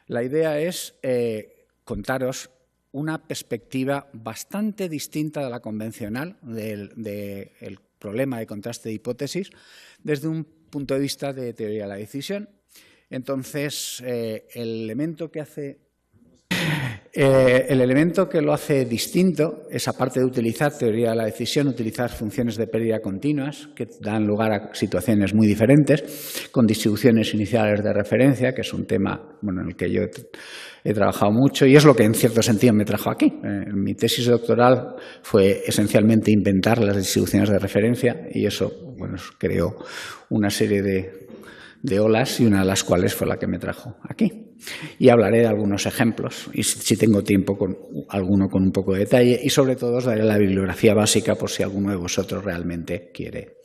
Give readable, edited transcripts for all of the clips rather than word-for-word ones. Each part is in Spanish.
La idea es contaros una perspectiva bastante distinta de la convencional del problema de contraste de hipótesis desde un punto de vista de teoría de la decisión. Entonces, el elemento que lo hace distinto es, aparte de utilizar teoría de la decisión, utilizar funciones de pérdida continuas que dan lugar a situaciones muy diferentes, con distribuciones iniciales de referencia, que es un tema en el que yo he trabajado mucho y es lo que en cierto sentido me trajo aquí. Mi tesis doctoral fue esencialmente inventar las distribuciones de referencia y eso creó una serie de olas y una de las cuales fue la que me trajo aquí. Y hablaré de algunos ejemplos y si tengo tiempo alguno con un poco de detalle y sobre todo os daré la bibliografía básica por si alguno de vosotros realmente quiere.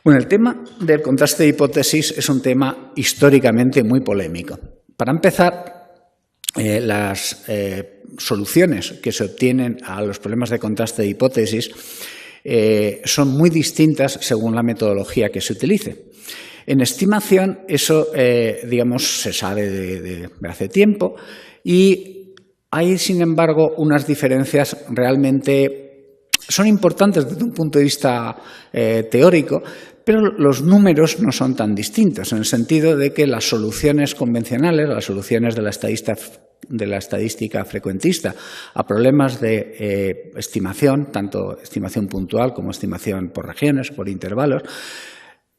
Bueno, el tema del contraste de hipótesis es un tema históricamente muy polémico. Para empezar, las soluciones que se obtienen a los problemas de contraste de hipótesis son muy distintas según la metodología que se utilice. En estimación, eso, se sabe de hace tiempo y hay, sin embargo, unas diferencias realmente son importantes desde un punto de vista teórico, pero los números no son tan distintos, en el sentido de que las soluciones convencionales, las soluciones de la estadística frecuentista a problemas de estimación, tanto estimación puntual como estimación por regiones, por intervalos,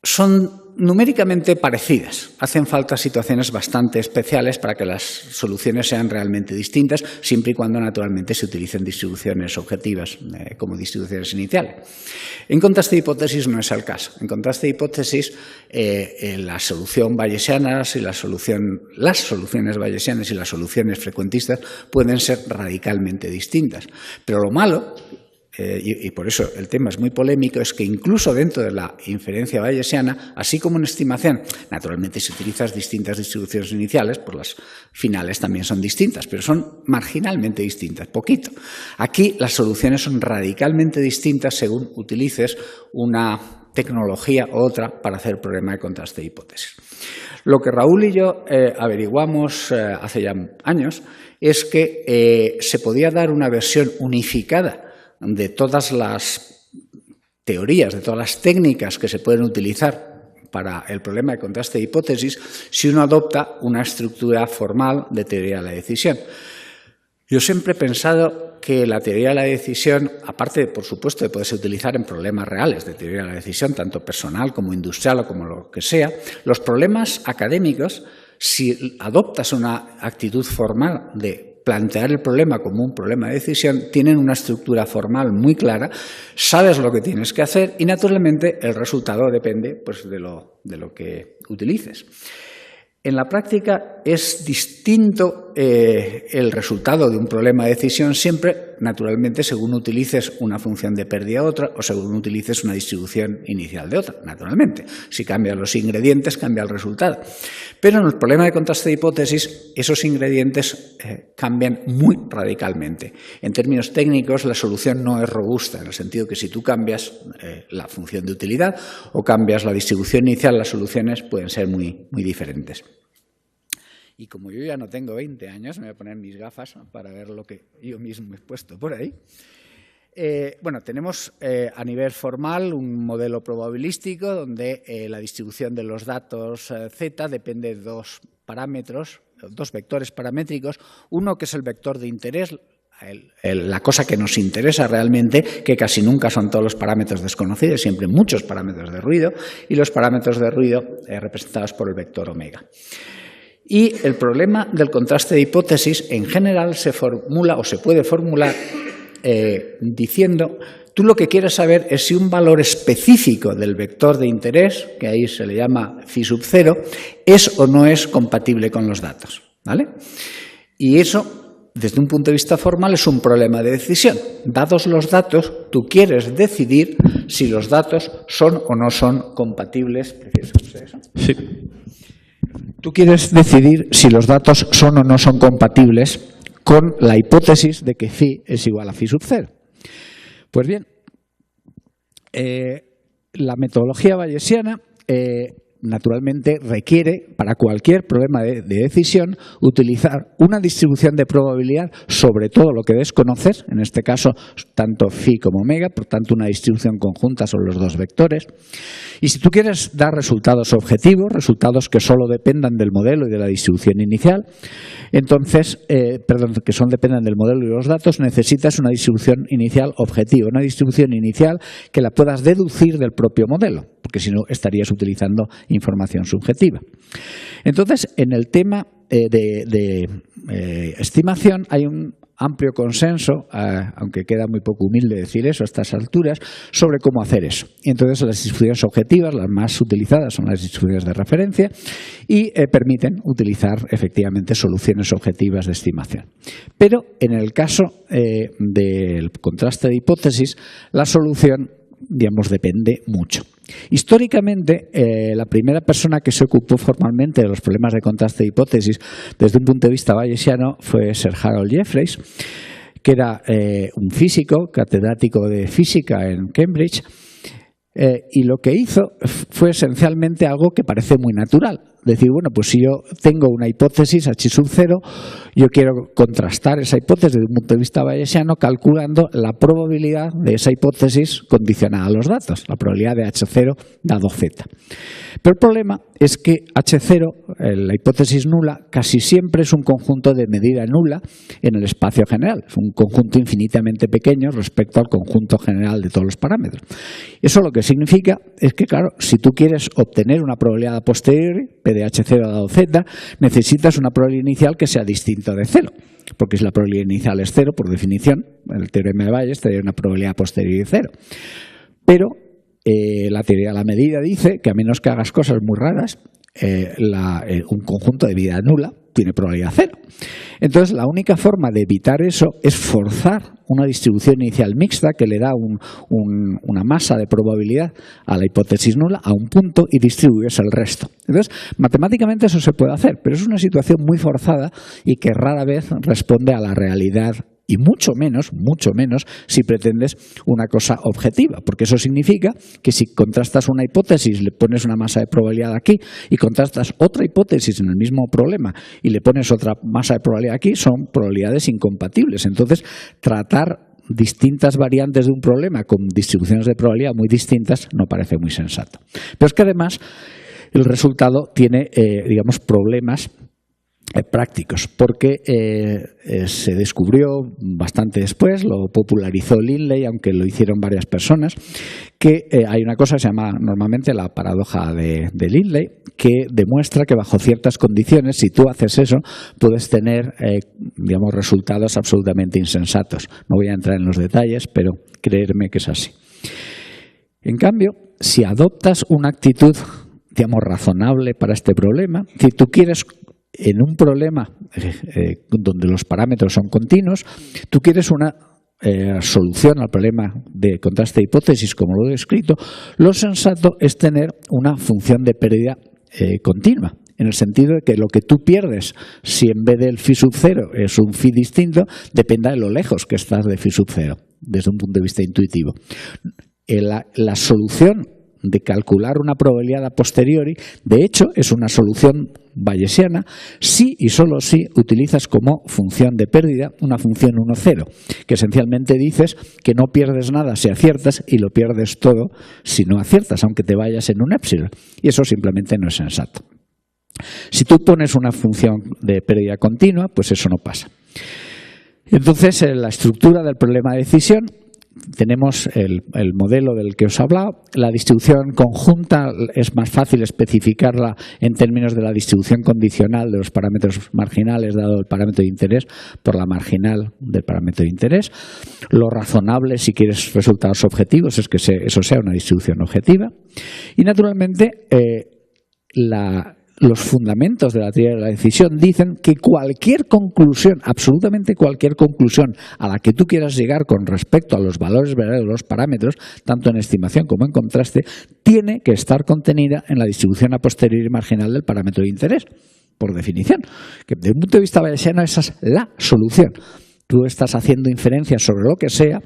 son numéricamente parecidas. Hacen falta situaciones bastante especiales para que las soluciones sean realmente distintas, siempre y cuando naturalmente se utilicen distribuciones objetivas como distribuciones iniciales. En contraste de hipótesis no es el caso. En contraste de hipótesis, la solución bayesiana y las soluciones bayesianas y las soluciones frecuentistas pueden ser radicalmente distintas. Pero lo malo, y por eso el tema es muy polémico, es que incluso dentro de la inferencia bayesiana, así como en estimación, naturalmente se utilizan distintas distribuciones iniciales, pues las finales también son distintas, pero son marginalmente distintas, poquito. Aquí las soluciones son radicalmente distintas según utilices una tecnología u otra para hacer el problema de contraste de hipótesis. Lo que Raúl y yo averiguamos hace ya años es que se podía dar una versión unificada de todas las teorías, de todas las técnicas que se pueden utilizar para el problema de contraste de hipótesis si uno adopta una estructura formal de teoría de la decisión. Yo siempre he pensado que la teoría de la decisión, aparte, por supuesto, de poderse utilizar en problemas reales de teoría de la decisión, tanto personal como industrial o como lo que sea, los problemas académicos, si adoptas una actitud formal de plantear el problema como un problema de decisión, tienen una estructura formal muy clara, sabes lo que tienes que hacer y, naturalmente, el resultado depende de lo que utilices. En la práctica es distinto el resultado de un problema de decisión siempre, naturalmente, según utilices una función de pérdida u otra o según utilices una distribución inicial de otra, naturalmente. Si cambian los ingredientes, cambia el resultado. Pero en el problema de contraste de hipótesis, esos ingredientes cambian muy radicalmente. En términos técnicos, la solución no es robusta, en el sentido que si tú cambias la función de utilidad o cambias la distribución inicial, las soluciones pueden ser muy, muy diferentes. Y como yo ya no tengo 20 años, me voy a poner mis gafas para ver lo que yo mismo he puesto por ahí. Tenemos a nivel formal un modelo probabilístico donde la distribución de los datos Z depende de dos parámetros, dos vectores paramétricos. Uno que es el vector de interés, la cosa que nos interesa realmente, que casi nunca son todos los parámetros desconocidos, siempre muchos parámetros de ruido, y los parámetros de ruido representados por el vector omega. Y el problema del contraste de hipótesis en general se formula o se puede formular diciendo, tú lo que quieres saber es si un valor específico del vector de interés, que ahí se le llama phi sub 0, es o no es compatible con los datos, ¿vale? Y eso, desde un punto de vista formal, es un problema de decisión. Dados los datos, tú quieres decidir si los datos son o no son compatibles. ¿Prefieres que use eso? Sí. Tú quieres decidir si los datos son o no son compatibles con la hipótesis de que phi es igual a phi sub 0. Pues bien, la metodología bayesiana naturalmente requiere, para cualquier problema de decisión, utilizar una distribución de probabilidad sobre todo lo que desconoces, en este caso tanto phi como omega, por tanto una distribución conjunta sobre los dos vectores. Y si tú quieres dar resultados objetivos, resultados que solo dependan del modelo y de la distribución inicial, entonces, que dependan del modelo y de los datos, necesitas una distribución inicial objetiva, una distribución inicial que la puedas deducir del propio modelo, porque si no estarías utilizando información subjetiva. Entonces, en el tema de estimación hay un amplio consenso, aunque queda muy poco humilde decir eso a estas alturas, sobre cómo hacer eso. Y entonces las distribuciones objetivas, las más utilizadas son las distribuciones de referencia y permiten utilizar efectivamente soluciones objetivas de estimación. Pero en el caso del contraste de hipótesis, la solución, digamos, depende mucho. Históricamente, la primera persona que se ocupó formalmente de los problemas de contraste de hipótesis desde un punto de vista bayesiano fue Sir Harold Jeffreys, que era un físico, catedrático de física en Cambridge, y lo que hizo fue esencialmente algo que parece muy natural. Decir, bueno, pues si yo tengo una hipótesis H sub 0, yo quiero contrastar esa hipótesis desde un punto de vista bayesiano calculando la probabilidad de esa hipótesis condicionada a los datos, la probabilidad de H0 dado Z. Pero el problema es que H0, la hipótesis nula, casi siempre es un conjunto de medida nula en el espacio general. Es un conjunto infinitamente pequeño respecto al conjunto general de todos los parámetros. Eso lo que significa es que, claro, si tú quieres obtener una probabilidad a posteriori, P de H0 dado Z, necesitas una probabilidad inicial que sea distinta de 0. Porque si la probabilidad inicial es 0, por definición, el teorema de Bayes tendría una probabilidad a posteriori de 0. Pero la teoría de la medida dice que a menos que hagas cosas muy raras, un conjunto de medida nula tiene probabilidad 0. Entonces, la única forma de evitar eso es forzar una distribución inicial mixta que le da una masa de probabilidad a la hipótesis nula a un punto y distribuyes el resto. Entonces, matemáticamente eso se puede hacer, pero es una situación muy forzada y que rara vez responde a la realidad. Y mucho menos si pretendes una cosa objetiva, porque eso significa que si contrastas una hipótesis, le pones una masa de probabilidad aquí y contrastas otra hipótesis en el mismo problema y le pones otra masa de probabilidad aquí, son probabilidades incompatibles. Entonces, tratar distintas variantes de un problema con distribuciones de probabilidad muy distintas no parece muy sensato. Pero es que además el resultado tiene, digamos, problemas prácticos, porque se descubrió bastante después, lo popularizó Lindley, aunque lo hicieron varias personas, que hay una cosa que se llama normalmente la paradoja de Lindley, que demuestra que bajo ciertas condiciones, si tú haces eso, puedes tener digamos, resultados absolutamente insensatos. No voy a entrar en los detalles, pero creerme que es así. En cambio, si adoptas una actitud, digamos, razonable para este problema, si tú quieres en un problema donde los parámetros son continuos, tú quieres una solución al problema de contraste de hipótesis, como lo he descrito, lo sensato es tener una función de pérdida continua, en el sentido de que lo que tú pierdes, si en vez del phi sub 0 es un phi distinto, dependa de lo lejos que estás de phi sub 0, desde un punto de vista intuitivo. La solución de calcular una probabilidad a posteriori, de hecho, es una solución bayesiana si y solo si utilizas como función de pérdida una función 1,0, que esencialmente dices que no pierdes nada si aciertas y lo pierdes todo si no aciertas, aunque te vayas en un épsilon. Y eso simplemente no es sensato. Si tú pones una función de pérdida continua, pues eso no pasa. Entonces, en la estructura del problema de decisión, tenemos el modelo del que os he hablado. La distribución conjunta es más fácil especificarla en términos de la distribución condicional de los parámetros marginales dado el parámetro de interés por la marginal del parámetro de interés. Lo razonable, si quieres resultados objetivos, es que eso sea una distribución objetiva. Y naturalmente, los fundamentos de la teoría de la decisión dicen que cualquier conclusión, absolutamente cualquier conclusión a la que tú quieras llegar con respecto a los valores verdaderos de los parámetros, tanto en estimación como en contraste, tiene que estar contenida en la distribución a posteriori marginal del parámetro de interés, por definición. Que desde un punto de vista bayesiano esa es la solución. Tú estás haciendo inferencias sobre lo que sea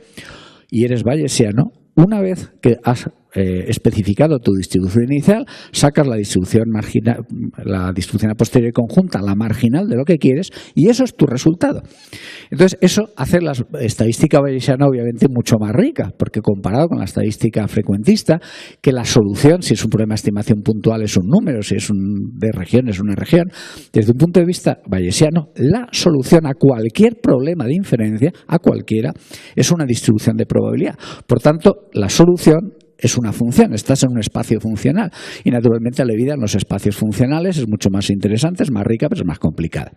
y eres bayesiano. Una vez que has especificado tu distribución inicial, sacas la distribución marginal, la distribución a posteriori conjunta, la marginal de lo que quieres, y eso es tu resultado. Entonces, eso hace la estadística bayesiana obviamente mucho más rica, porque comparado con la estadística frecuentista, que la solución, si es un problema de estimación puntual, es un número, si es de región, es una región, desde un punto de vista bayesiano, la solución a cualquier problema de inferencia, a cualquiera, es una distribución de probabilidad. Por tanto, la solución es una función, estás en un espacio funcional y naturalmente la vida en los espacios funcionales es mucho más interesante, es más rica, pero es más complicada.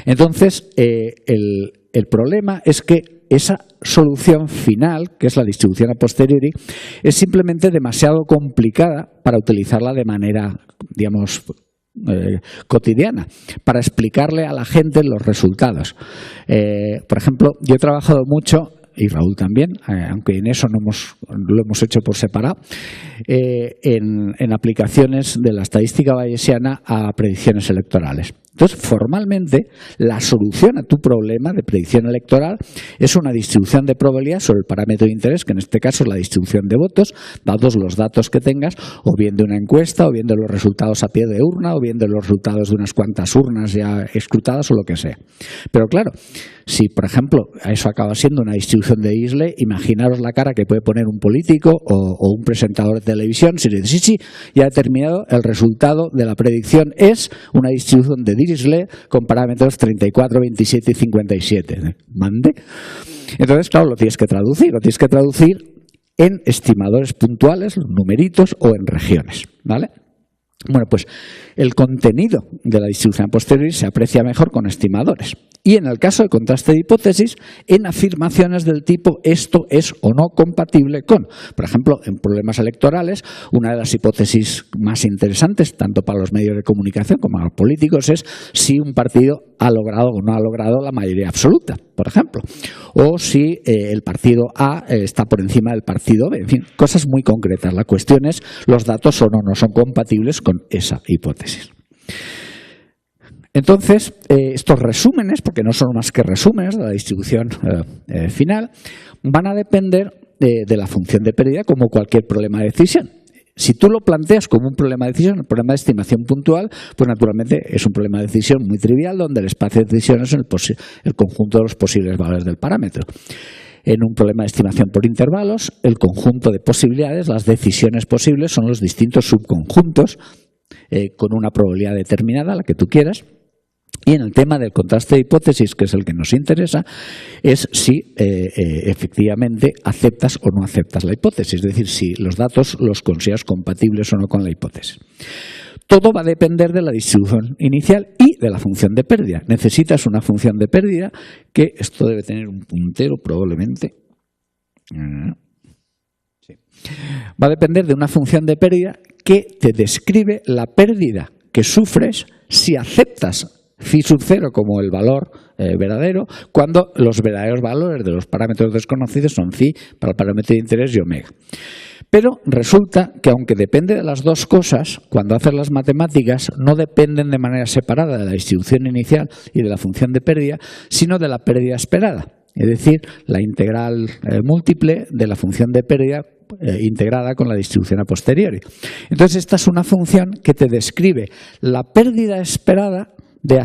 Entonces, el problema es que esa solución final, que es la distribución a posteriori, es simplemente demasiado complicada para utilizarla de manera, digamos, cotidiana, para explicarle a la gente los resultados. Por ejemplo, yo he trabajado mucho, y Raúl también, aunque en eso lo hemos hecho por separado, en aplicaciones de la estadística bayesiana a predicciones electorales. Entonces, formalmente, la solución a tu problema de predicción electoral es una distribución de probabilidad sobre el parámetro de interés, que en este caso es la distribución de votos, dados los datos que tengas, o bien de una encuesta, o bien de los resultados a pie de urna, o bien de los resultados de unas cuantas urnas ya escrutadas, o lo que sea. Pero claro, si, por ejemplo, eso acaba siendo una distribución de Isle, imaginaros la cara que puede poner un político o un presentador de televisión si le dice, sí, ya he determinado, el resultado de la predicción es una distribución de Dirichlet con parámetros 34, 27 y 57. ¿Mande? Entonces, claro, lo tienes que traducir en estimadores puntuales, numeritos o en regiones, ¿vale? Bueno, pues el contenido de la distribución a posteriori se aprecia mejor con estimadores. Y en el caso de contraste de hipótesis, en afirmaciones del tipo esto es o no compatible con. Por ejemplo, en problemas electorales, una de las hipótesis más interesantes, tanto para los medios de comunicación como para los políticos, es si un partido ha logrado o no ha logrado la mayoría absoluta, por ejemplo. O si el partido A está por encima del partido B. En fin, cosas muy concretas. La cuestión es los datos son o no son compatibles con esa hipótesis. Entonces, estos resúmenes, porque no son más que resúmenes de la distribución final, van a depender de la función de pérdida como cualquier problema de decisión. Si tú lo planteas como un problema de decisión, un problema de estimación puntual, pues naturalmente es un problema de decisión muy trivial donde el espacio de decisión es el conjunto de los posibles valores del parámetro. En un problema de estimación por intervalos, el conjunto de posibilidades, las decisiones posibles, son los distintos subconjuntos con una probabilidad determinada, la que tú quieras. Y en el tema del contraste de hipótesis, que es el que nos interesa, es si efectivamente aceptas o no aceptas la hipótesis, es decir, si los datos los consideras compatibles o no con la hipótesis. Todo va a depender de la distribución inicial y de la función de pérdida. Necesitas una función de pérdida que esto debe tener un puntero probablemente. Sí. Va a depender de una función de pérdida que te describe la pérdida que sufres si aceptas phi sub 0 como el valor verdadero, cuando los verdaderos valores de los parámetros desconocidos son phi para el parámetro de interés y omega. Pero resulta que aunque depende de las dos cosas, cuando haces las matemáticas no dependen de manera separada de la distribución inicial y de la función de pérdida, sino de la pérdida esperada. Es decir, la integral múltiple de la función de pérdida integrada con la distribución a posteriori. Entonces esta es una función que te describe la pérdida esperada de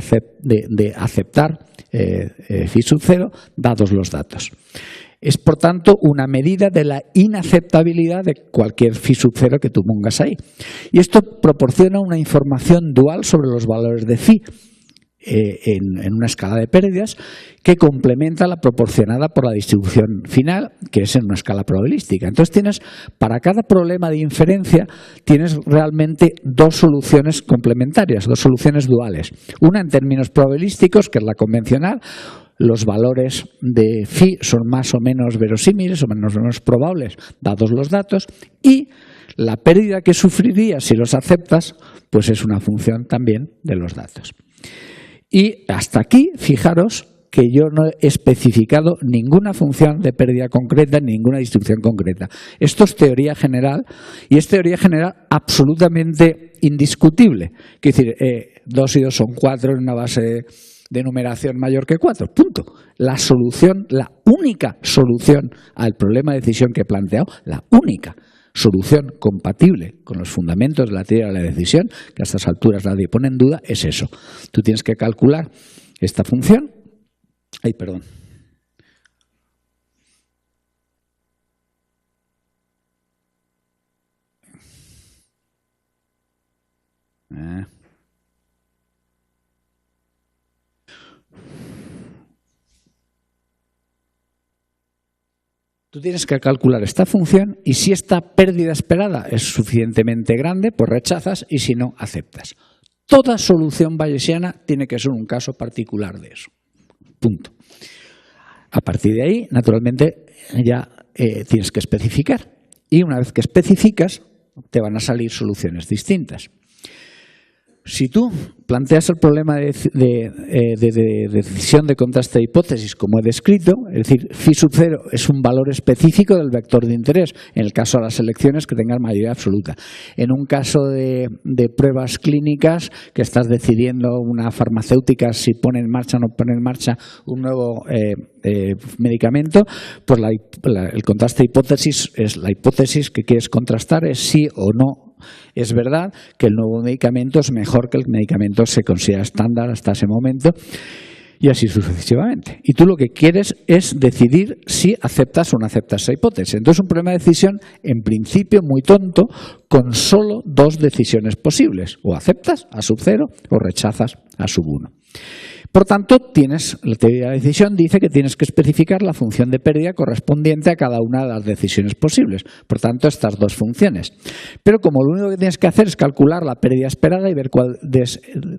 aceptar phi sub 0 dados los datos. Es, por tanto, una medida de la inaceptabilidad de cualquier phi sub 0 que tú pongas ahí. Y esto proporciona una información dual sobre los valores de phi en una escala de pérdidas que complementa la proporcionada por la distribución final, que es en una escala probabilística. Entonces tienes, para cada problema de inferencia, tienes realmente dos soluciones complementarias, dos soluciones duales. Una en términos probabilísticos, que es la convencional. Los valores de phi son más o menos verosímiles o menos probables, dados los datos, y la pérdida que sufrirías si los aceptas, pues es una función también de los datos. Y hasta aquí, fijaros que yo no he especificado ninguna función de pérdida concreta, ninguna distribución concreta. Esto es teoría general, y es teoría general absolutamente indiscutible. Quiero decir, 2 y 2 son 4 en una base de numeración mayor que 4, punto. La solución, la única solución al problema de decisión que he planteado, la única solución compatible con los fundamentos de la teoría de la decisión, que a estas alturas nadie pone en duda, es eso. Tú tienes que calcular esta función. Ay, perdón. Tú tienes que calcular esta función y si esta pérdida esperada es suficientemente grande, pues rechazas y si no, aceptas. Toda solución bayesiana tiene que ser un caso particular de eso. Punto. A partir de ahí, naturalmente, ya tienes que especificar. Y una vez que especificas, te van a salir soluciones distintas. Si tú planteas el problema de decisión de contraste de hipótesis como he descrito, es decir, phi sub 0 es un valor específico del vector de interés, en el caso de las elecciones que tengan mayoría absoluta. En un caso de pruebas clínicas, que estás decidiendo una farmacéutica si pone en marcha o no pone en marcha un nuevo medicamento, pues el contraste de hipótesis es la hipótesis que quieres contrastar, es sí o no. Es verdad que el nuevo medicamento es mejor que el medicamento que se considera estándar hasta ese momento y así sucesivamente. Y tú lo que quieres es decidir si aceptas o no aceptas esa hipótesis. Entonces, un problema de decisión, en principio, muy tonto, con solo dos decisiones posibles. O aceptas a sub 0 o rechazas a sub 1. Por tanto, la teoría de la decisión dice que tienes que especificar la función de pérdida correspondiente a cada una de las decisiones posibles. Por tanto, estas dos funciones. Pero como lo único que tienes que hacer es calcular la pérdida esperada y ver cuál de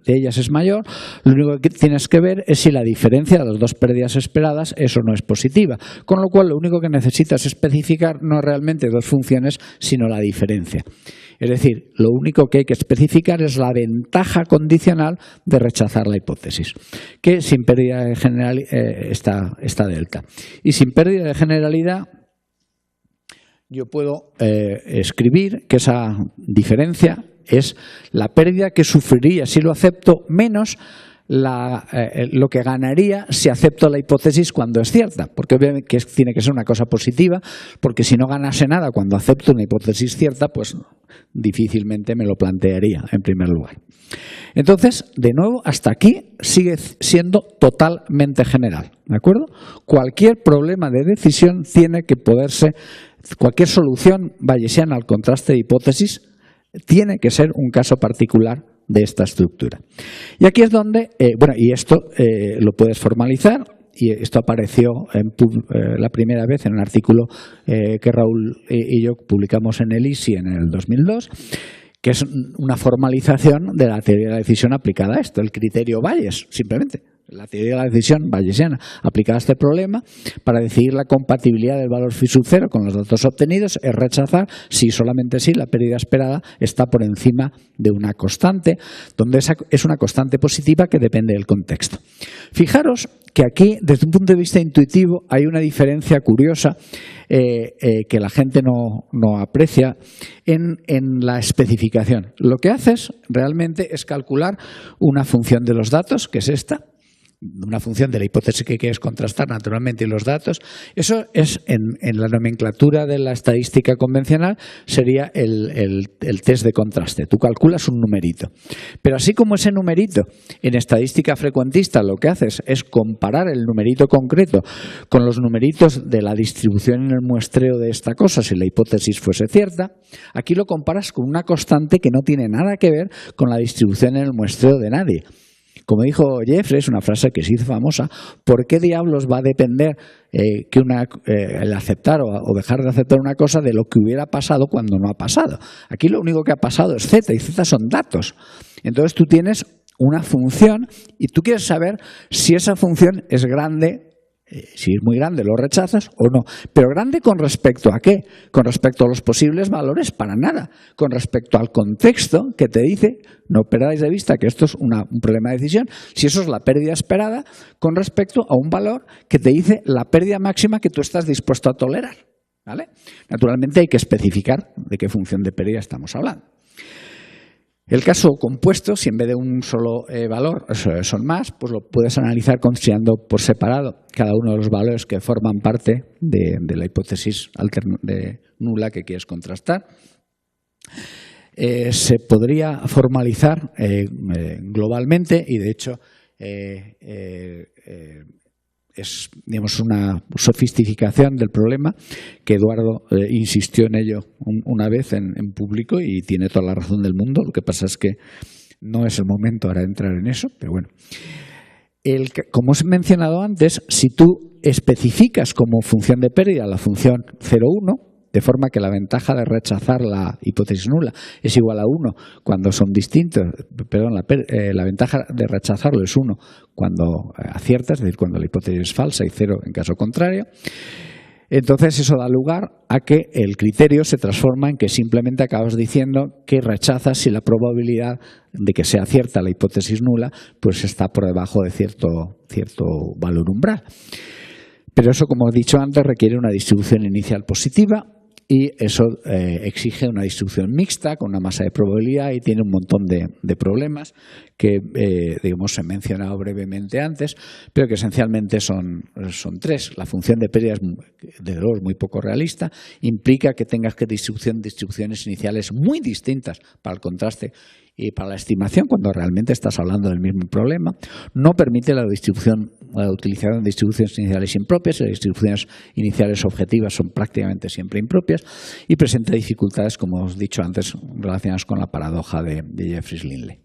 ellas es mayor, lo único que tienes que ver es si la diferencia de las dos pérdidas esperadas es o no es positiva. Con lo cual, lo único que necesitas especificar no realmente dos funciones, sino la diferencia. Es decir, lo único que hay que especificar es la ventaja condicional de rechazar la hipótesis, que sin pérdida de generalidad está delta. Y sin pérdida de generalidad, yo puedo escribir que esa diferencia es la pérdida que sufriría si lo acepto menos lo que ganaría si acepto la hipótesis cuando es cierta, porque obviamente tiene que ser una cosa positiva, porque si no ganase nada cuando acepto una hipótesis cierta, pues difícilmente me lo plantearía en primer lugar. Entonces, de nuevo, hasta aquí sigue siendo totalmente general, ¿de acuerdo? Cualquier problema de decisión tiene que poderse, cualquier solución bayesiana al contraste de hipótesis tiene que ser un caso particular de esta estructura. Y aquí es donde, y esto lo puedes formalizar, y esto apareció la primera vez en un artículo que Raúl y yo publicamos en el ISI en el 2002, que es una formalización de la teoría de la decisión aplicada a esto, el criterio Bayes, simplemente. La teoría de la decisión bayesiana aplicada a este problema para decidir la compatibilidad del valor phi sub 0 con los datos obtenidos es rechazar si solamente si la pérdida esperada está por encima de una constante, donde esa es una constante positiva que depende del contexto. Fijaros que aquí, desde un punto de vista intuitivo, hay una diferencia curiosa que la gente no aprecia en la especificación. Lo que haces realmente es calcular una función de los datos, que es esta, una función de la hipótesis que quieres contrastar naturalmente y los datos. Eso es en la nomenclatura de la estadística convencional sería el test de contraste. Tú calculas un numerito. Pero así como ese numerito en estadística frecuentista lo que haces es comparar el numerito concreto con los numeritos de la distribución en el muestreo de esta cosa si la hipótesis fuese cierta, aquí lo comparas con una constante que no tiene nada que ver con la distribución en el muestreo de nadie. Como dijo Jeffrey, es una frase que se hizo famosa, ¿por qué diablos va a depender el aceptar o dejar de aceptar una cosa de lo que hubiera pasado cuando no ha pasado? Aquí lo único que ha pasado es Z, y Z son datos. Entonces tú tienes una función y tú quieres saber si esa función es grande. Si es muy grande, lo rechazas o no. Pero grande ¿con respecto a qué? Con respecto a los posibles valores, para nada. Con respecto al contexto que te dice, no perdáis de vista que esto es un problema de decisión, si eso es la pérdida esperada, con respecto a un valor que te dice la pérdida máxima que tú estás dispuesto a tolerar, ¿vale? Naturalmente hay que especificar de qué función de pérdida estamos hablando. El caso compuesto, si en vez de un solo valor son más, pues lo puedes analizar considerando por separado cada uno de los valores que forman parte de la hipótesis nula que quieres contrastar. Se podría formalizar globalmente y, de hecho, es, digamos, una sofisticación del problema que Eduardo insistió en ello una vez en público y tiene toda la razón del mundo. Lo que pasa es que no es el momento ahora de entrar en eso, pero bueno. Como os he mencionado antes, si tú especificas como función de pérdida la función 0,1, de forma que la ventaja de rechazar la hipótesis nula es igual a 1 cuando son distintos, perdón, la ventaja de rechazarlo es 1 cuando aciertas, es decir, cuando la hipótesis es falsa, y 0 en caso contrario. Entonces eso da lugar a que el criterio se transforma en que simplemente acabas diciendo que rechazas si la probabilidad de que sea cierta la hipótesis nula pues está por debajo de cierto valor umbral. Pero eso, como he dicho antes, requiere una distribución inicial positiva y eso exige una distribución mixta con una masa de probabilidad y tiene un montón de problemas que, digamos, he mencionado brevemente antes, pero que esencialmente son tres. La función de pérdida es, desde luego, muy poco realista, implica que tengas que distribuciones iniciales muy distintas para el contraste y para la estimación cuando realmente estás hablando del mismo problema. No permite la utilización de distribuciones iniciales impropias, las distribuciones iniciales objetivas son prácticamente siempre impropias y presenta dificultades, como os he dicho antes, relacionadas con la paradoja de Jeffreys-Lindley.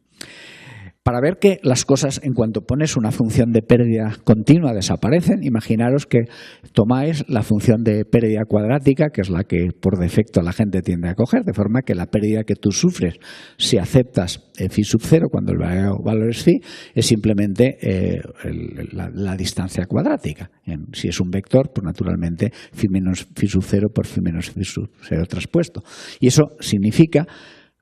Para ver que las cosas, en cuanto pones una función de pérdida continua, desaparecen, imaginaros que tomáis la función de pérdida cuadrática, que es la que por defecto la gente tiende a coger, de forma que la pérdida que tú sufres si aceptas phi sub 0 cuando el valor es phi, es simplemente la distancia cuadrática. Si es un vector, pues naturalmente phi menos phi sub 0 por phi menos phi sub 0 traspuesto. Y eso significa,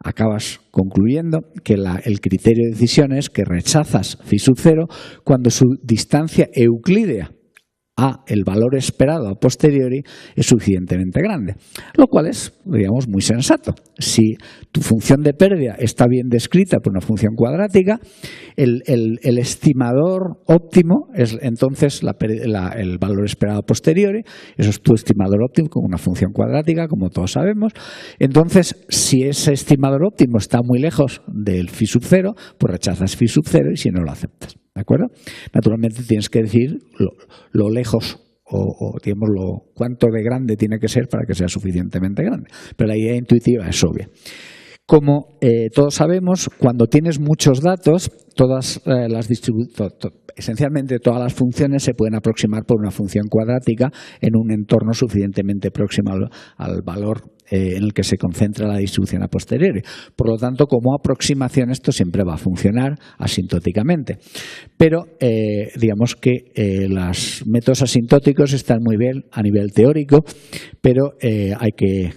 acabas concluyendo, que el criterio de decisión es que rechazas phi sub 0 cuando su distancia euclídea a el valor esperado a posteriori es suficientemente grande, lo cual es, digamos, muy sensato. Si tu función de pérdida está bien descrita por una función cuadrática, el estimador óptimo es entonces el valor esperado a posteriori. Eso es tu estimador óptimo con una función cuadrática, como todos sabemos. Entonces, si ese estimador óptimo está muy lejos del phi sub 0, pues rechazas phi sub 0 y si no lo aceptas. ¿De acuerdo? Naturalmente tienes que decir lo lejos o digamos, cuánto de grande tiene que ser para que sea suficientemente grande. Pero la idea intuitiva es obvia. Como todos sabemos, cuando tienes muchos datos, esencialmente todas las funciones se pueden aproximar por una función cuadrática en un entorno suficientemente próximo al valor en el que se concentra la distribución a posteriori. Por lo tanto, como aproximación esto siempre va a funcionar asintóticamente. Pero digamos que los métodos asintóticos están muy bien a nivel teórico, pero hay que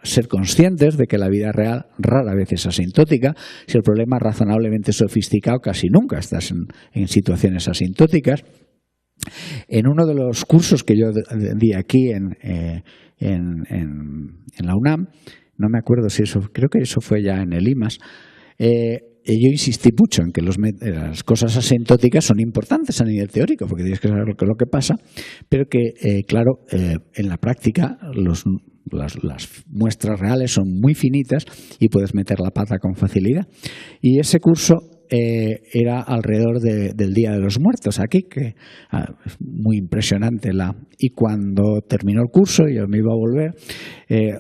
ser conscientes de que la vida real rara vez es asintótica. Si el problema es razonablemente sofisticado, casi nunca estás en situaciones asintóticas. En uno de los cursos que yo di aquí en la UNAM, no me acuerdo si eso, creo que eso fue ya en el IMAS, yo insistí mucho en que las cosas asintóticas son importantes a nivel teórico, porque tienes que saber lo que pasa, pero que, claro, en la práctica las muestras reales son muy finitas y puedes meter la pata con facilidad. Y ese curso era alrededor del Día de los Muertos aquí, que muy impresionante. Y cuando terminó el curso, yo me iba a volver,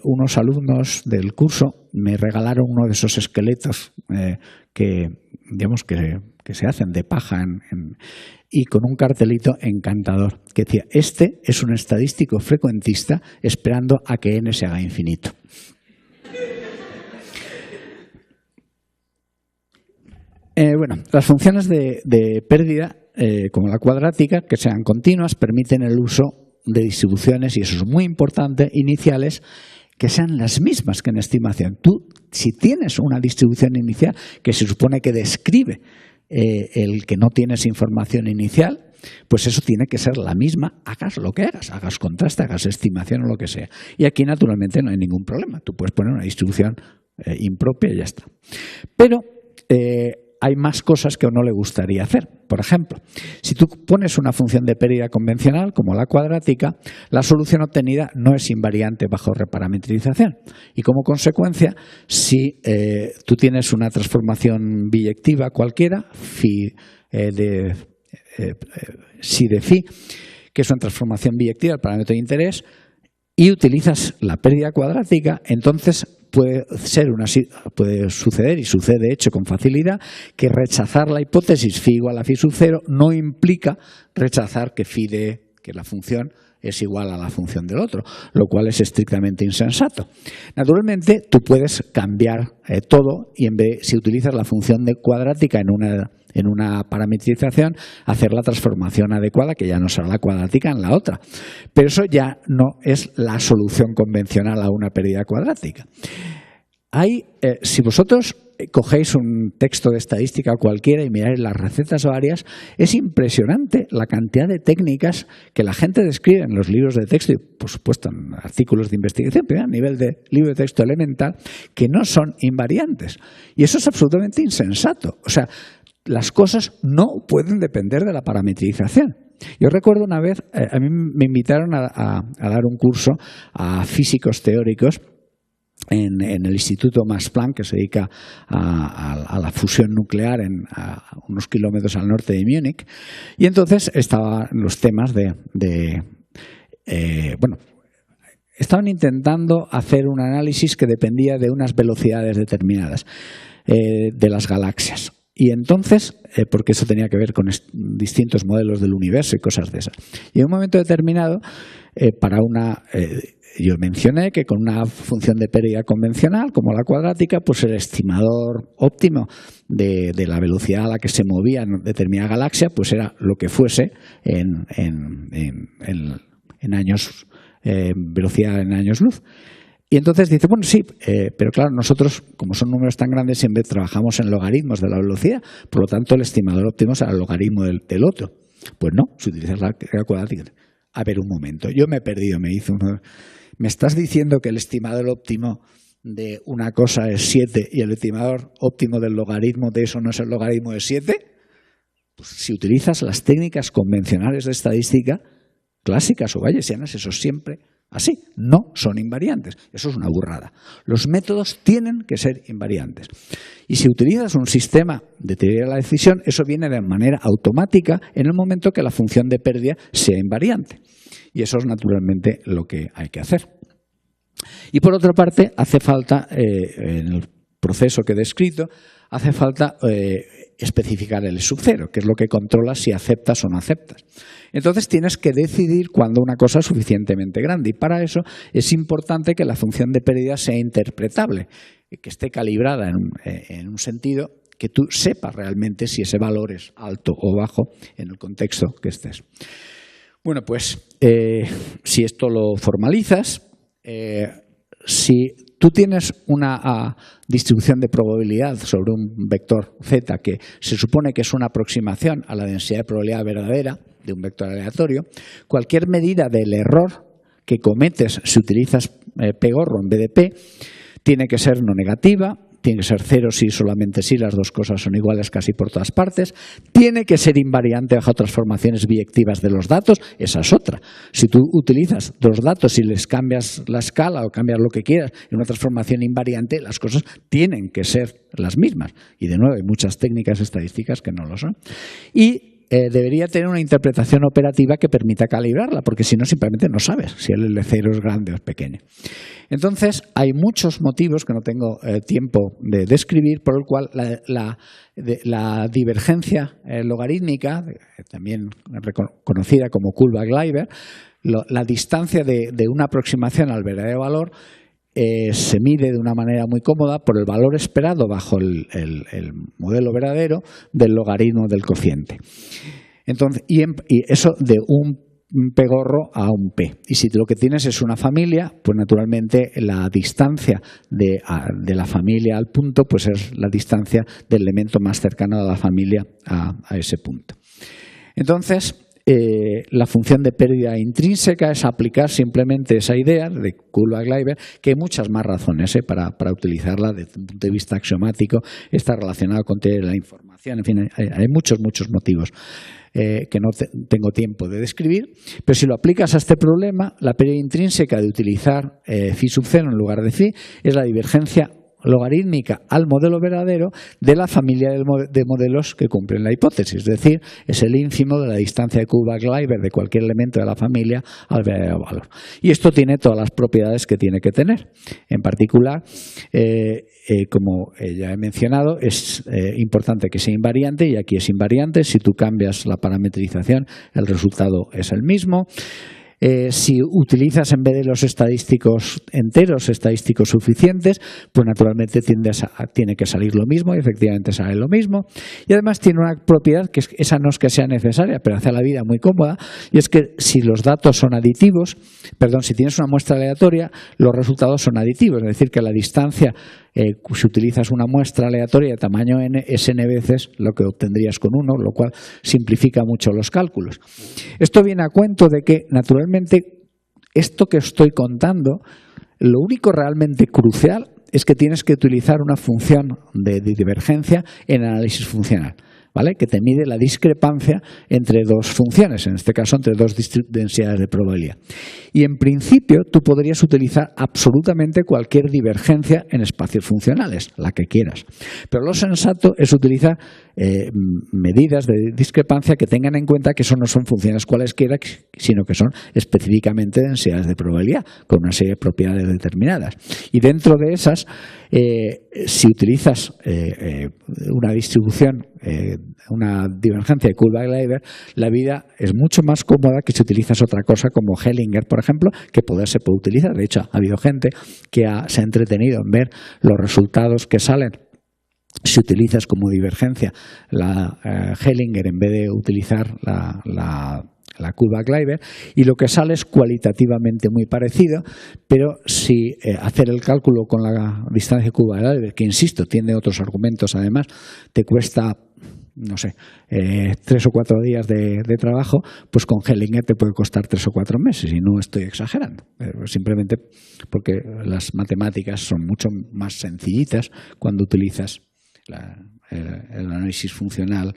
unos alumnos del curso me regalaron uno de esos esqueletos que digamos que se hacen de paja y con un cartelito encantador que decía: este es un estadístico frecuentista esperando a que n se haga infinito. Bueno, las funciones de pérdida, como la cuadrática, que sean continuas, permiten el uso de distribuciones, y eso es muy importante, iniciales, que sean las mismas que en estimación. Tú, si tienes una distribución inicial que se supone que describe el que no tienes información inicial, pues eso tiene que ser la misma, hagas lo que hagas contraste, hagas estimación o lo que sea. Y aquí naturalmente no hay ningún problema. Tú puedes poner una distribución impropia y ya está. Pero hay más cosas que a uno le gustaría hacer. Por ejemplo, si tú pones una función de pérdida convencional, como la cuadrática, la solución obtenida no es invariante bajo reparametrización. Y como consecuencia, si tú tienes una transformación biyectiva cualquiera, psi de phi, que es una transformación biyectiva del parámetro de interés, y utilizas la pérdida cuadrática, entonces puede suceder, y sucede de hecho con facilidad, que rechazar la hipótesis phi igual a phi sub 0 no implica rechazar que que la función es igual a la función del otro, lo cual es estrictamente insensato. Naturalmente, tú puedes cambiar todo y si utilizas la función de cuadrática en una parametrización, hacer la transformación adecuada, que ya no será la cuadrática, en la otra. Pero eso ya no es la solución convencional a una pérdida cuadrática. Si vosotros cogéis un texto de estadística cualquiera y miráis las recetas varias, es impresionante la cantidad de técnicas que la gente describe en los libros de texto y, por supuesto, en artículos de investigación, pero a nivel de libro de texto elemental, que no son invariantes. Y eso es absolutamente insensato. O sea, las cosas no pueden depender de la parametrización. Yo recuerdo una vez, a mí me invitaron a dar un curso a físicos teóricos en el Instituto Max Planck, que se dedica a la fusión nuclear a unos kilómetros al norte de Múnich. Y entonces estaban los temas estaban intentando hacer un análisis que dependía de unas velocidades determinadas de las galaxias. Y entonces, porque eso tenía que ver con distintos modelos del universo y cosas de esas. Y en un momento determinado, yo mencioné que con una función de pérdida convencional, como la cuadrática, pues el estimador óptimo de la velocidad a la que se movía en determinada galaxia, pues era lo que fuese en años, velocidad en años luz. Y entonces dice, bueno, sí, pero claro, nosotros, como son números tan grandes, siempre trabajamos en logaritmos de la velocidad, por lo tanto el estimador óptimo será el logaritmo del otro. Pues no, si utilizas la cuadrática. A ver, un momento, yo me he perdido, ¿me estás diciendo que el estimador óptimo de una cosa es 7 y el estimador óptimo del logaritmo de eso no es el logaritmo de 7? Pues si utilizas las técnicas convencionales de estadística, clásicas o bayesianas, eso siempre así, no son invariantes. Eso es una burrada. Los métodos tienen que ser invariantes. Y si utilizas un sistema de teoría de la decisión, eso viene de manera automática en el momento que la función de pérdida sea invariante. Y eso es naturalmente lo que hay que hacer. Y por otra parte, hace falta, en el proceso que he descrito, hace falta especificar el sub 0, que es lo que controla si aceptas o no aceptas. Entonces tienes que decidir cuándo una cosa es suficientemente grande y para eso es importante que la función de pérdida sea interpretable, que esté calibrada en un sentido que tú sepas realmente si ese valor es alto o bajo en el contexto que estés. Bueno, pues si esto lo formalizas, si tú tienes una distribución de probabilidad sobre un vector z que se supone que es una aproximación a la densidad de probabilidad verdadera de un vector aleatorio, cualquier medida del error que cometes si utilizas p-gorro en vez de p tiene que ser no negativa, tiene que ser 0 si solamente si las dos cosas son iguales casi por todas partes, tiene que ser invariante bajo transformaciones biyectivas de los datos, esa es otra. Si tú utilizas dos datos y les cambias la escala o cambias lo que quieras en una transformación invariante, las cosas tienen que ser las mismas. Y de nuevo, hay muchas técnicas estadísticas que no lo son. Y debería tener una interpretación operativa que permita calibrarla, porque si no, simplemente no sabes si el L0 es grande o es pequeño. Entonces, hay muchos motivos que no tengo tiempo de describir, por el cual la divergencia logarítmica, también conocida como Kullback-Leibler, la distancia de una aproximación al verdadero valor, se mide de una manera muy cómoda por el valor esperado bajo el modelo verdadero del logaritmo del cociente. Entonces, y eso de un p-gorro a un p. Y si lo que tienes es una familia, pues naturalmente la distancia de la familia al punto pues es la distancia del elemento más cercano a la familia a ese punto. Entonces, la función de pérdida intrínseca es aplicar simplemente esa idea de Kullback-Leibler, que hay muchas más razones para utilizarla desde un punto de vista axiomático, está relacionado con la información, en fin, hay muchos motivos que no tengo tiempo de describir, pero si lo aplicas a este problema, la pérdida intrínseca de utilizar phi sub 0 en lugar de phi es la divergencia logarítmica al modelo verdadero de la familia de modelos que cumplen la hipótesis, es decir, es el ínfimo de la distancia de Kullback-Leibler de cualquier elemento de la familia al verdadero valor. Y esto tiene todas las propiedades que tiene que tener. En particular, como ya he mencionado, es importante que sea invariante, y aquí es invariante. Si tú cambias la parametrización, el resultado es el mismo. Si utilizas en vez de los estadísticos enteros, estadísticos suficientes, pues naturalmente tiene que salir lo mismo, y efectivamente sale lo mismo. Y además tiene una propiedad que esa no es que sea necesaria, pero hace la vida muy cómoda, y es que si los datos son aditivos, si tienes una muestra aleatoria, los resultados son aditivos, es decir, que la distancia, si utilizas una muestra aleatoria de tamaño n, es n veces lo que obtendrías con 1, lo cual simplifica mucho los cálculos. Esto viene a cuento de que, naturalmente, esto que estoy contando, lo único realmente crucial es que tienes que utilizar una función de divergencia en análisis funcional, ¿vale? Que te mide la discrepancia entre dos funciones, en este caso entre dos densidades de probabilidad. Y en principio tú podrías utilizar absolutamente cualquier divergencia en espacios funcionales, la que quieras. Pero lo sensato es utilizar medidas de discrepancia que tengan en cuenta que eso no son funciones cualesquiera, sino que son específicamente densidades de probabilidad con una serie de propiedades determinadas. Y dentro de esas, si utilizas una distribución, una divergencia de Kullback-Leibler, la vida es mucho más cómoda que si utilizas otra cosa como Hellinger, por ejemplo, que se puede utilizar. De hecho, ha habido gente que se ha entretenido en ver los resultados que salen si utilizas como divergencia la Hellinger en vez de utilizar la Kullback-Leibler, y lo que sale es cualitativamente muy parecido, pero si hacer el cálculo con la distancia de Kullback-Leibler, que insisto, tiene otros argumentos además, te cuesta, no sé, 3 o 4 días de trabajo, pues con Hellinger te puede costar 3 o 4 meses, y no estoy exagerando, simplemente porque las matemáticas son mucho más sencillitas cuando utilizas el análisis funcional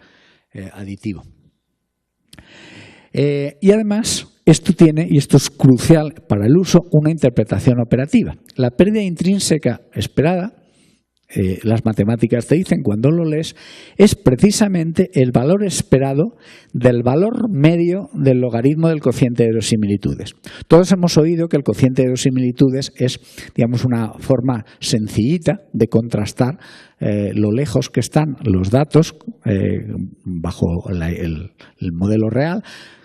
aditivo. Y además, esto tiene, y esto es crucial para el uso, una interpretación operativa. La pérdida intrínseca esperada, las matemáticas te dicen cuando lo lees, es precisamente el valor esperado del valor medio del logaritmo del cociente de verosimilitudes. Todos hemos oído que el cociente de verosimilitudes es, digamos, una forma sencillita de contrastar lo lejos que están los datos bajo el modelo real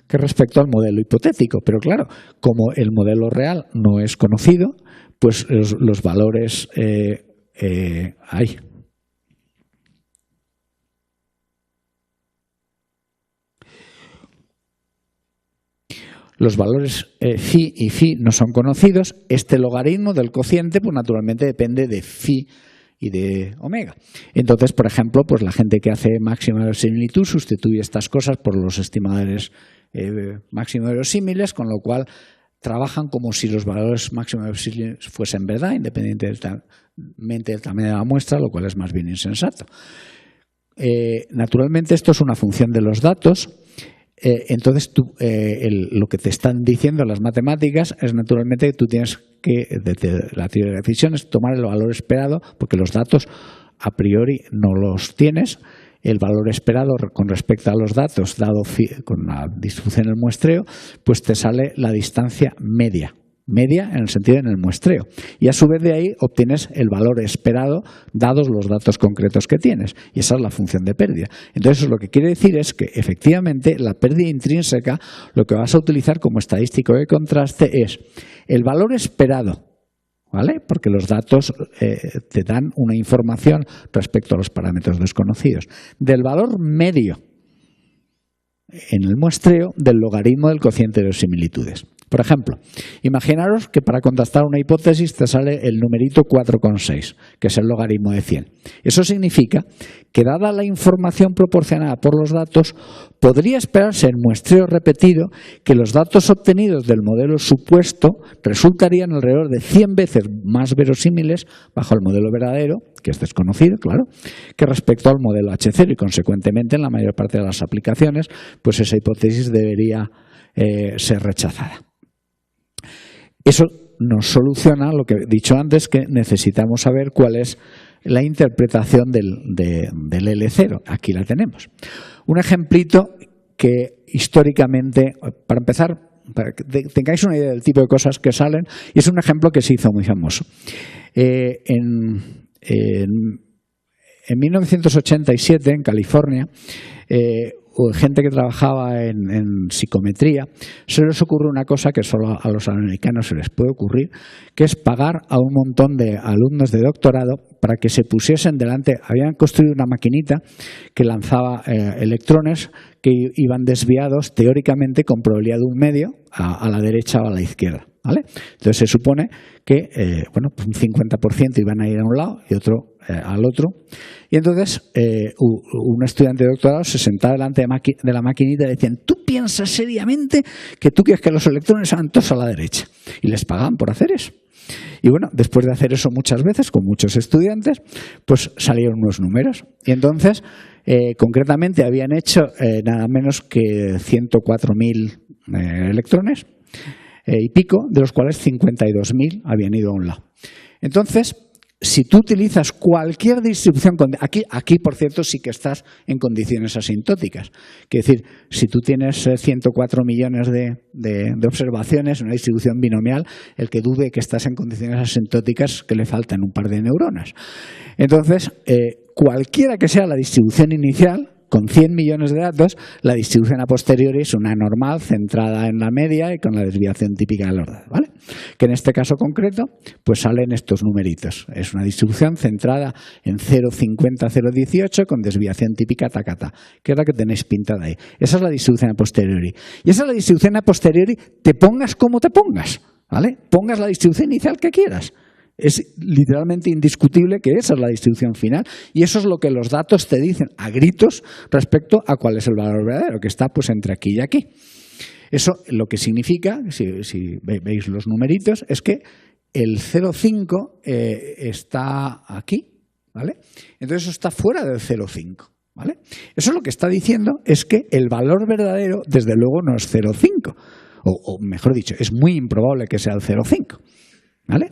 que respecto al modelo hipotético. Pero claro, como el modelo real no es conocido, pues los valores los valores phi y phi no son conocidos. Este logaritmo del cociente, pues naturalmente depende de phi y de omega. Entonces, por ejemplo, pues la gente que hace máxima verosimilitud sustituye estas cosas por los estimadores máximo verosímiles, con lo cual trabajan como si los valores máximos verosímiles fuesen verdad, independientemente del tamaño de la muestra, lo cual es más bien insensato. Naturalmente, esto es una función de los datos. Entonces, lo que te están diciendo las matemáticas es naturalmente que tú tienes que, desde la teoría de decisiones, tomar el valor esperado, porque los datos a priori no los tienes. El valor esperado con respecto a los datos, dado con la distribución del muestreo, pues te sale la distancia media en el sentido en el muestreo. Y a su vez de ahí obtienes el valor esperado dados los datos concretos que tienes. Y esa es la función de pérdida. Entonces, eso lo que quiere decir es que efectivamente la pérdida intrínseca, lo que vas a utilizar como estadístico de contraste es el valor esperado, ¿vale? Porque los datos te dan una información respecto a los parámetros desconocidos, del valor medio en el muestreo del logaritmo del cociente de verosimilitudes. Por ejemplo, imaginaros que para contrastar una hipótesis te sale el numerito 4,6, que es el logaritmo de 100. Eso significa que, dada la información proporcionada por los datos, podría esperarse en muestreo repetido que los datos obtenidos del modelo supuesto resultarían alrededor de 100 veces más verosímiles bajo el modelo verdadero, que es desconocido, claro, que respecto al modelo H0, y consecuentemente en la mayor parte de las aplicaciones pues esa hipótesis debería ser rechazada. Eso nos soluciona lo que he dicho antes, que necesitamos saber cuál es la interpretación del L0. Aquí la tenemos. Un ejemplito que históricamente, para empezar, para que tengáis una idea del tipo de cosas que salen, y es un ejemplo que se hizo muy famoso. En 1987, en California, gente que trabajaba en psicometría, se les ocurre una cosa que solo a los americanos se les puede ocurrir, que es pagar a un montón de alumnos de doctorado para que se pusiesen delante. Habían construido una maquinita que lanzaba electrones que iban desviados teóricamente con probabilidad de 1/2 a la derecha o a la izquierda, ¿vale? Entonces se supone que bueno, pues un 50% iban a ir a un lado y otro al otro. Y entonces un estudiante de doctorado se sentaba delante de la maquinita y decían: ¿tú piensas seriamente que tú quieres que los electrones sean todos a la derecha? Y les pagaban por hacer eso. Y bueno, después de hacer eso muchas veces con muchos estudiantes, pues salieron unos números. Y entonces, concretamente, habían hecho nada menos que 104.000 electrones y pico, de los cuales 52.000 habían ido a un lado. Entonces, si tú utilizas cualquier distribución, aquí por cierto sí que estás en condiciones asintóticas. Quiere decir, si tú tienes 104 millones de observaciones, una distribución binomial, el que dude que estás en condiciones asintóticas, que le faltan un par de neuronas. Entonces, cualquiera que sea la distribución inicial, con 100 millones de datos, la distribución a posteriori es una normal centrada en la media y con la desviación típica de los datos, ¿vale? Que en este caso concreto, pues salen estos numeritos. Es una distribución centrada en 0,50, 0,18 con desviación típica tacata, que es la que tenéis pintada ahí. Esa es la distribución a posteriori. Y esa es la distribución a posteriori, te pongas como te pongas, ¿vale? Pongas la distribución inicial que quieras. Es literalmente indiscutible que esa es la distribución final, y eso es lo que los datos te dicen a gritos respecto a cuál es el valor verdadero, que está pues entre aquí y aquí. Eso lo que significa, si veis los numeritos, es que el 0,5 está aquí, ¿vale? Entonces eso está fuera del 0,5, ¿vale? Eso lo que está diciendo es que el valor verdadero desde luego no es 0,5, o mejor dicho, es muy improbable que sea el 0,5, ¿vale?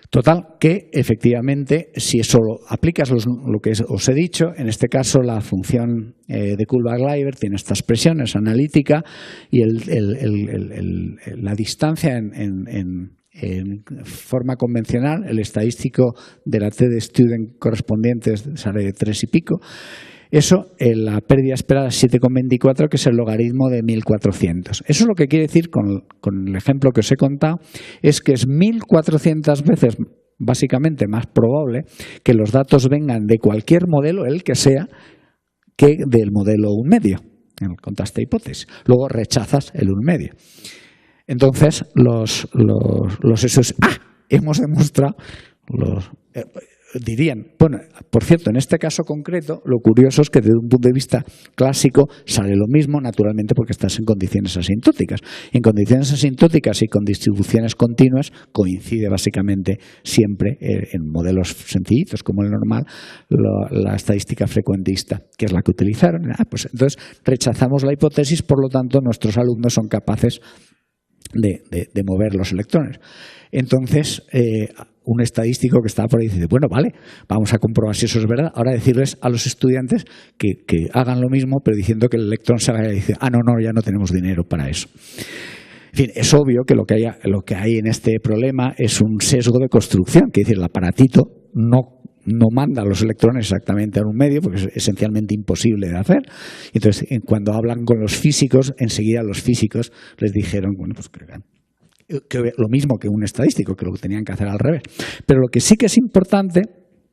Total, que efectivamente, si eso lo aplicas lo que os he dicho, en este caso la función de Kullback-Leibler tiene esta expresión, es analítica, y la distancia en forma convencional, el estadístico de la t-de-Student correspondiente sale de 3 y pico. Eso, la pérdida esperada es 7,24, que es el logaritmo de 1400. Eso lo que quiere decir, con el ejemplo que os he contado, es que es 1400 veces, básicamente, más probable que los datos vengan de cualquier modelo, el que sea, que del modelo 1/2, en el contraste hipótesis. Luego rechazas el 1/2. Entonces, hemos demostrado dirían, bueno, por cierto, en este caso concreto, lo curioso es que desde un punto de vista clásico sale lo mismo, naturalmente, porque estás en condiciones asintóticas. En condiciones asintóticas y con distribuciones continuas coincide básicamente siempre en modelos sencillitos como el normal la estadística frecuentista, que es la que utilizaron. Pues entonces rechazamos la hipótesis, por lo tanto nuestros alumnos son capaces de mover los electrones. Entonces, un estadístico que estaba por ahí dice: bueno, vale, vamos a comprobar si eso es verdad. Ahora decirles a los estudiantes que hagan lo mismo, pero diciendo que el electrón se vaya y dice: no, ya no tenemos dinero para eso. En fin, es obvio que lo que hay en este problema es un sesgo de construcción, que es decir, el aparatito no manda los electrones exactamente a 1/2, porque es esencialmente imposible de hacer. Entonces, cuando hablan con los físicos, enseguida los físicos les dijeron, bueno, pues que lo mismo que un estadístico, que lo tenían que hacer al revés. Pero lo que sí que es importante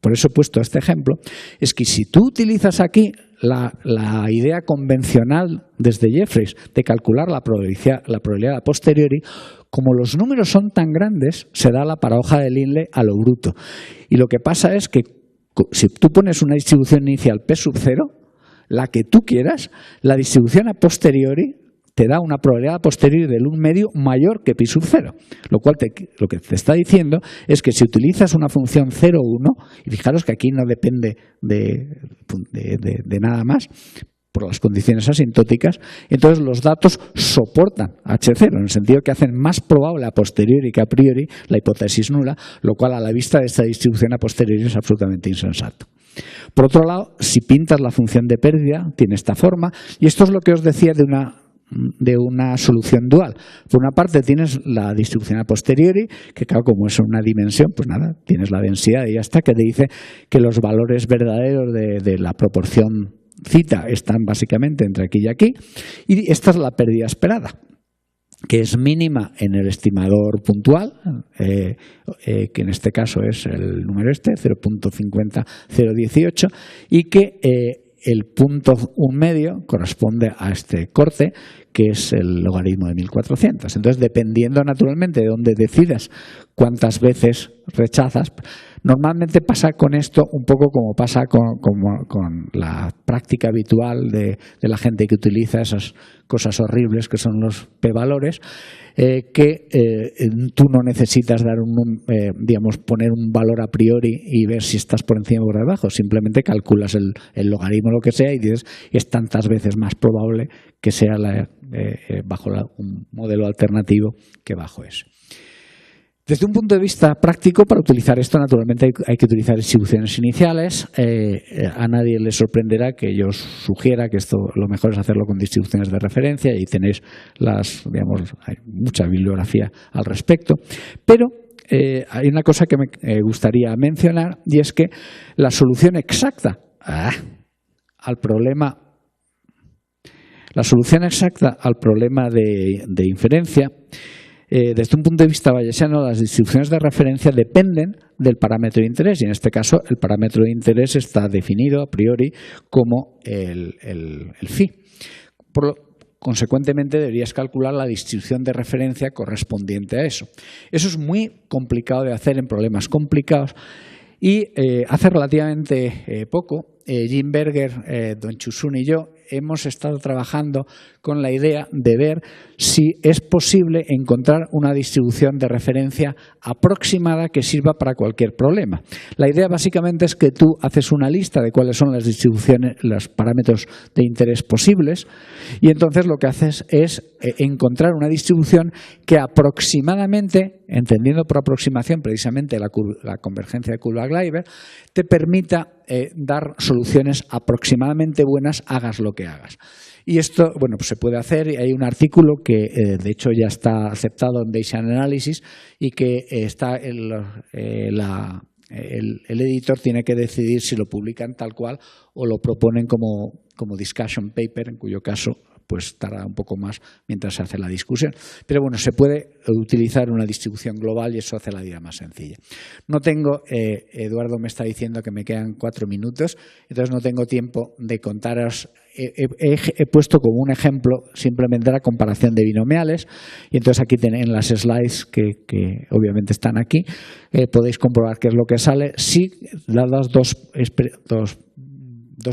por eso he puesto este ejemplo, es que si tú utilizas aquí la idea convencional desde Jeffreys de calcular la probabilidad a posteriori, como los números son tan grandes, se da la paradoja de Linley a lo bruto. Y lo que pasa es que si tú pones una distribución inicial P sub 0, la que tú quieras, la distribución a posteriori te da una probabilidad a posteriori del 1 medio mayor que pi sub 0, lo cual lo que te está diciendo es que si utilizas una función 0, 1, y fijaros que aquí no depende de nada más, por las condiciones asintóticas, entonces los datos soportan H0, en el sentido que hacen más probable a posteriori que a priori la hipótesis nula, lo cual a la vista de esta distribución a posteriori es absolutamente insensato. Por otro lado, si pintas la función de pérdida, tiene esta forma, y esto es lo que os decía de una solución dual. Por una parte tienes la distribución a posteriori, que claro, como es una dimensión, pues nada, tienes la densidad y ya está, que te dice que los valores verdaderos de la proporción cita están básicamente entre aquí y aquí, y esta es la pérdida esperada, que es mínima en el estimador puntual, que en este caso es el número 0.50018, y que el punto 1 medio corresponde a este corte, que es el logaritmo de 1400. Entonces, dependiendo naturalmente de dónde decidas cuántas veces rechazas, normalmente pasa con esto un poco como pasa con la práctica habitual de la gente que utiliza esas cosas horribles que son los p-valores, que tú no necesitas dar digamos, poner un valor a priori y ver si estás por encima o por debajo, simplemente calculas el logaritmo, lo que sea, y dices, es tantas veces más probable que sea bajo un modelo alternativo que bajo ese. Desde un punto de vista práctico, para utilizar esto, naturalmente hay que utilizar distribuciones iniciales. A nadie le sorprenderá que yo os sugiera que esto lo mejor es hacerlo con distribuciones de referencia, y tenéis digamos, hay mucha bibliografía al respecto. Pero hay una cosa que me gustaría mencionar, y es que la solución exacta al problema de inferencia, desde un punto de vista bayesiano, las distribuciones de referencia dependen del parámetro de interés, y en este caso el parámetro de interés está definido a priori como el phi. Consecuentemente, deberías calcular la distribución de referencia correspondiente a eso. Eso es muy complicado de hacer en problemas complicados, y hace relativamente poco, Jim Berger, Don Chusun y yo hemos estado trabajando con la idea de ver si es posible encontrar una distribución de referencia aproximada que sirva para cualquier problema. La idea básicamente es que tú haces una lista de cuáles son las distribuciones, los parámetros de interés posibles, y entonces lo que haces es encontrar una distribución que aproximadamente, entendiendo por aproximación precisamente la convergencia de Kullback-Leibler, te permita dar soluciones aproximadamente buenas, hagas lo que hagas. Y esto, bueno, pues se puede hacer. Hay un artículo que de hecho ya está aceptado en Bayesian Analysis, y que está el editor tiene que decidir si lo publican tal cual o lo proponen como discussion paper, en cuyo caso pues tarda un poco más mientras se hace la discusión. Pero bueno, se puede utilizar una distribución global y eso hace la vida más sencilla. No tengo, Eduardo me está diciendo que me quedan 4 minutos, entonces no tengo tiempo de contaros. He puesto como un ejemplo simplemente la comparación de binomiales, y entonces aquí en las slides que obviamente están aquí, podéis comprobar qué es lo que sale. Si dadas dos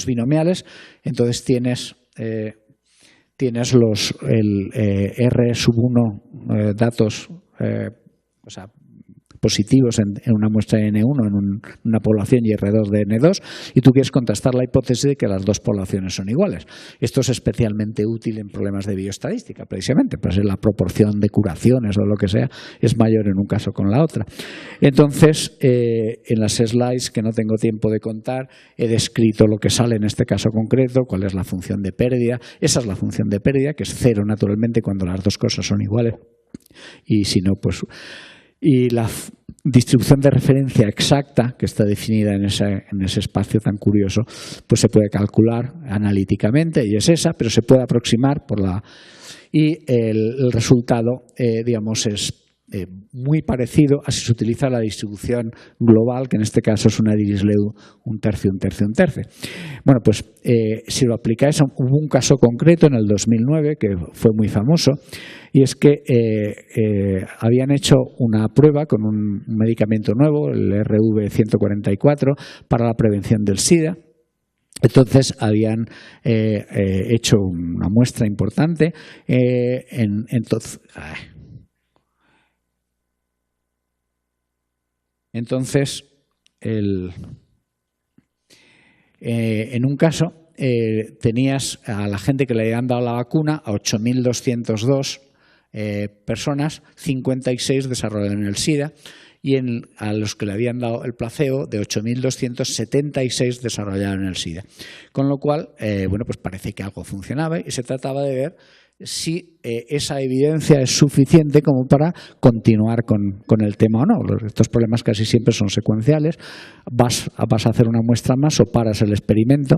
binomiales, entonces tienes el R sub 1 datos o sea, positivos en una muestra de N1 en una población y R2 de N2, y tú quieres contrastar la hipótesis de que las dos poblaciones son iguales. Esto es especialmente útil en problemas de bioestadística, precisamente, pues la proporción de curaciones o lo que sea es mayor en un caso con la otra. Entonces, en las slides, que no tengo tiempo de contar, he descrito lo que sale en este caso concreto, cuál es la función de pérdida. Esa es la función de pérdida, que es 0 naturalmente cuando las dos cosas son iguales, y si no, pues... Y la distribución de referencia exacta, que está definida en ese espacio tan curioso, pues se puede calcular analíticamente, y es esa, pero se puede aproximar y el resultado, digamos, es muy parecido a si se utiliza la distribución global, que en este caso es una Dirichlet un tercio, un tercio, un tercio. Bueno, pues si lo aplicáis, hubo un caso concreto en el 2009 que fue muy famoso, y es que habían hecho una prueba con un medicamento nuevo, el RV144, para la prevención del SIDA. Entonces habían hecho una muestra importante Entonces, en un caso tenías a la gente que le habían dado la vacuna, a 8.202 personas, 56 desarrollaron el SIDA, y a los que le habían dado el placebo, de 8.276 desarrollaron el SIDA. Con lo cual, bueno, pues parece que algo funcionaba y se trataba de ver si esa evidencia es suficiente como para continuar con el tema o no. Estos problemas casi siempre son secuenciales. Vas a hacer una muestra más, o paras el experimento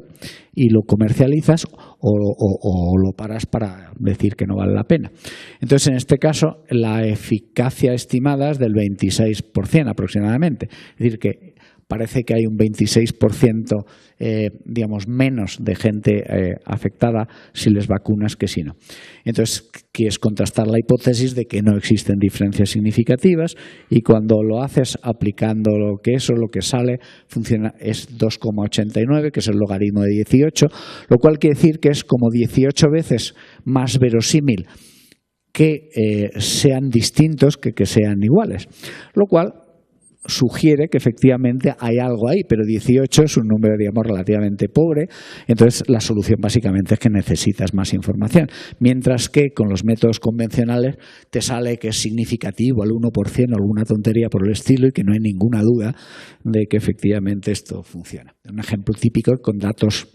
y lo comercializas, o lo paras para decir que no vale la pena. Entonces, en este caso, la eficacia estimada es del 26% aproximadamente. Es decir, que parece que hay un 26% digamos, menos de gente afectada si les vacunas que si no. Entonces, quieres contrastar la hipótesis de que no existen diferencias significativas, y cuando lo haces aplicando lo que sale funciona, es 2,89, que es el logaritmo de 18, lo cual quiere decir que es como 18 veces más verosímil que sean distintos que sean iguales, lo cual sugiere que efectivamente hay algo ahí, pero 18 es un número, digamos, relativamente pobre. Entonces, la solución básicamente es que necesitas más información, mientras que con los métodos convencionales te sale que es significativo al 1% o alguna tontería por el estilo, y que no hay ninguna duda de que efectivamente esto funciona. Un ejemplo típico con datos,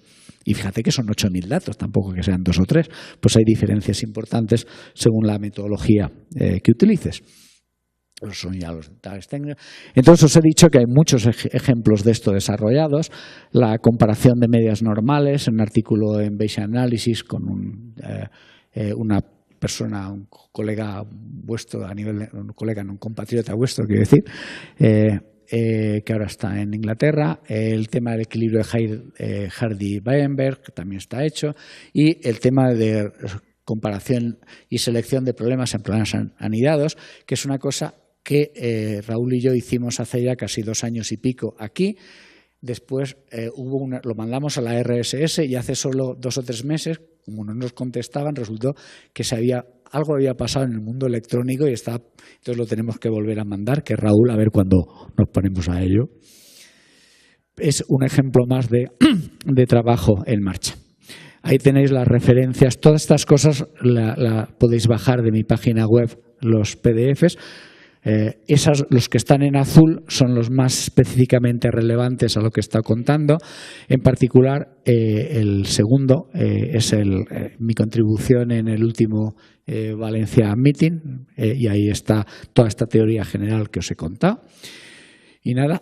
y fíjate que son 8.000 datos, tampoco que sean 2 o 3, pues hay diferencias importantes según la metodología que utilices. Son ya los detalles técnicos. Entonces, os he dicho que hay muchos ejemplos de esto desarrollados. La comparación de medias normales, en un artículo en Bayesian Analysis con una persona, un colega vuestro, un colega, no, un compatriota vuestro, quiero decir, que ahora está en Inglaterra. El tema del equilibrio de Hardy-Weinberg también está hecho, y el tema de comparación y selección de problemas en planos anidados, que es una cosa que Raúl y yo hicimos hace ya casi 2 años y pico aquí. Después lo mandamos a la RSS, y hace solo 2 o 3 meses, como no nos contestaban, resultó que algo había pasado en el mundo electrónico, y entonces lo tenemos que volver a mandar, que Raúl, a ver cuándo nos ponemos a ello. Es un ejemplo más de trabajo en marcha. Ahí tenéis las referencias. Todas estas cosas la podéis bajar de mi página web, los PDFs. Los que están en azul son los más específicamente relevantes a lo que está contando. En particular, el segundo es mi contribución en el último Valencia Meeting, y ahí está toda esta teoría general que os he contado. Y nada,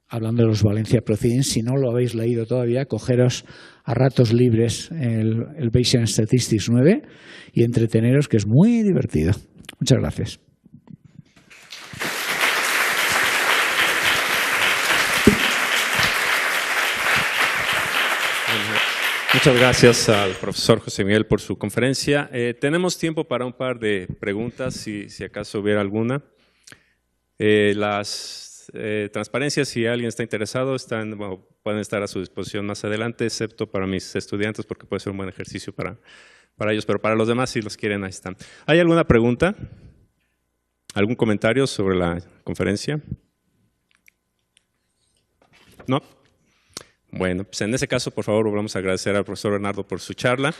hablando de los Valencia Proceedings, si no lo habéis leído todavía, cogeros a ratos libres el Bayesian Statistics 9 y entreteneros, que es muy divertido. Muchas gracias. Muchas gracias al profesor José Miguel por su conferencia. Tenemos tiempo para un par de preguntas, si acaso hubiera alguna. Las transparencias, si alguien está interesado, pueden estar a su disposición más adelante, excepto para mis estudiantes, porque puede ser un buen ejercicio para ellos, pero para los demás, si los quieren, ahí están. ¿Hay alguna pregunta? ¿Algún comentario sobre la conferencia? ¿No? Bueno, pues en ese caso, por favor, volvamos a agradecer al profesor Bernardo por su charla.